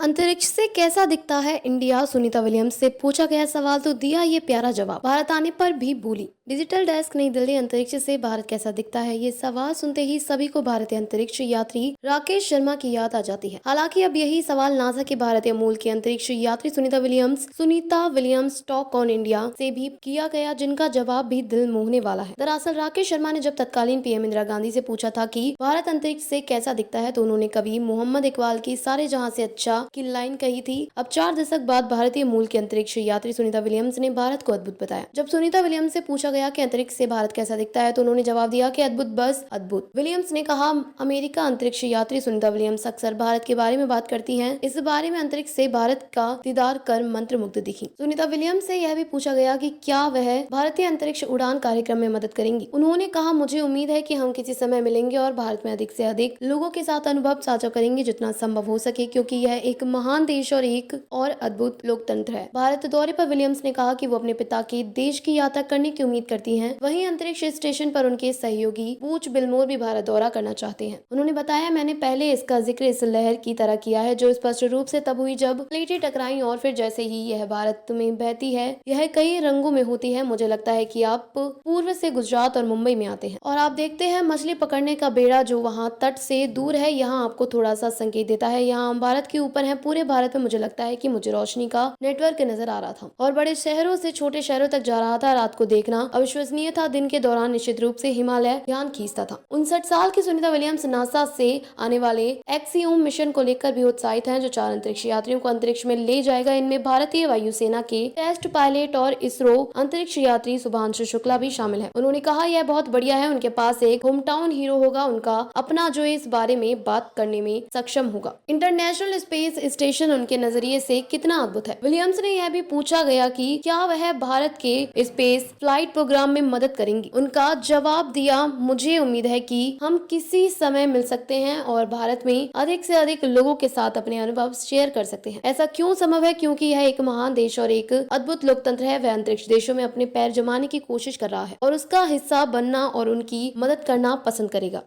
अंतरिक्ष से कैसा दिखता है इंडिया? सुनीता विलियम्स से पूछा गया सवाल तो दिया ये प्यारा जवाब। भारत आने पर भी बोली। डिजिटल डेस्क, नई दिल्ली। अंतरिक्ष से भारत कैसा दिखता है, ये सवाल सुनते ही सभी को भारतीय अंतरिक्ष यात्री राकेश शर्मा की याद आ जाती है। हालांकि अब यही सवाल नासा के भारतीय मूल के अंतरिक्ष यात्री Sunita Williams talk on India से भी किया गया, जिनका जवाब भी दिल मोहने वाला है। दरअसल राकेश शर्मा ने जब तत्कालीन पीएम इंदिरा गांधी से पूछा था कि भारत अंतरिक्ष से कैसा दिखता है, तो उन्होंने कवि मोहम्मद इकबाल की सारे जहां से अच्छा की लाइन कही थी। अब 4 दशक बाद भारतीय मूल के अंतरिक्ष यात्री सुनीता विलियम्स ने भारत को अद्भुत बताया। जब सुनीता विलियम्स से पूछा गया कि अंतरिक्ष से भारत कैसा दिखता है, तो उन्होंने जवाब दिया कि अद्भुत, बस अद्भुत। विलियम्स ने कहा, अमेरिका अंतरिक्ष यात्री सुनीता विलियम्स अक्सर भारत के बारे में बात करती हैं। इस बारे में अंतरिक्ष से भारत का दीदार कर मंत्रमुग्ध दिखी। सुनीता विलियम्स से यह भी पूछा गया कि क्या वह भारतीय अंतरिक्ष उड़ान कार्यक्रम में मदद करेंगी। उन्होंने कहा, मुझे उम्मीद है कि हम किसी समय मिलेंगे और भारत में अधिक से अधिक लोगों के साथ अनुभव साझा करेंगे जितना संभव हो सके, क्योंकि यह एक महान देश और एक और अद्भुत लोकतंत्र है। भारत दौरे पर विलियम्स ने कहा कि वो अपने पिता के देश की यात्रा करने की उम्मीद करती हैं। वहीं अंतरिक्ष स्टेशन पर उनके सहयोगी बूच बिल्मोर भी भारत दौरा करना चाहते हैं। उन्होंने बताया, मैंने पहले इसका जिक्र इस लहर की तरह किया है जो स्पष्ट रूप से तब हुई जब प्लेटें टकराई और फिर जैसे ही यह भारत में बहती है, यह कई रंगों में होती है। मुझे लगता है कि आप पूर्व से गुजरात और मुंबई में आते हैं और आप देखते हैं मछली पकड़ने का बेड़ा जो वहाँ तट से दूर है, यहाँ आपको थोड़ा सा संकेत देता है। यहाँ हम भारत के ऊपर हैं। पूरे भारत में मुझे लगता है कि मुझे रोशनी का नेटवर्क नजर आ रहा था और बड़े शहरों से छोटे शहरों तक जा रहा था। रात को देखना अविश्वसनीय था, दिन के दौरान निश्चित रूप से हिमालय ध्यान खींचता था। 59 साल की सुनीता विलियम्स नासा से आने वाले एक्सियोम मिशन को लेकर भी उत्साहित हैं, जो 4 अंतरिक्ष यात्रियों को अंतरिक्ष में ले जाएगा। इनमें भारतीय वायुसेना के टेस्ट पायलट और इसरो अंतरिक्ष यात्री शुभांशु शुक्ला भी शामिल है। उन्होंने कहा, यह बहुत बढ़िया है, उनके पास एक होम टाउन हीरो होगा, उनका अपना, जो इस बारे में बात करने में सक्षम होगा। इंटरनेशनल स्पेस स्टेशन उनके नजरिए से कितना अद्भुत है। विलियम्स ने यह भी पूछा गया कि क्या वह भारत के स्पेस फ्लाइट प्रोग्राम में मदद करेंगी। उनका जवाब दिया, मुझे उम्मीद है कि हम किसी समय मिल सकते हैं और भारत में अधिक से अधिक लोगों के साथ अपने अनुभव शेयर कर सकते हैं। ऐसा क्यों संभव है? क्योंकि यह एक महान देश और एक अद्भुत लोकतंत्र है। वह अंतरिक्ष देशों में अपने पैर जमाने की कोशिश कर रहा है और उसका हिस्सा बनना और उनकी मदद करना पसंद करेगा।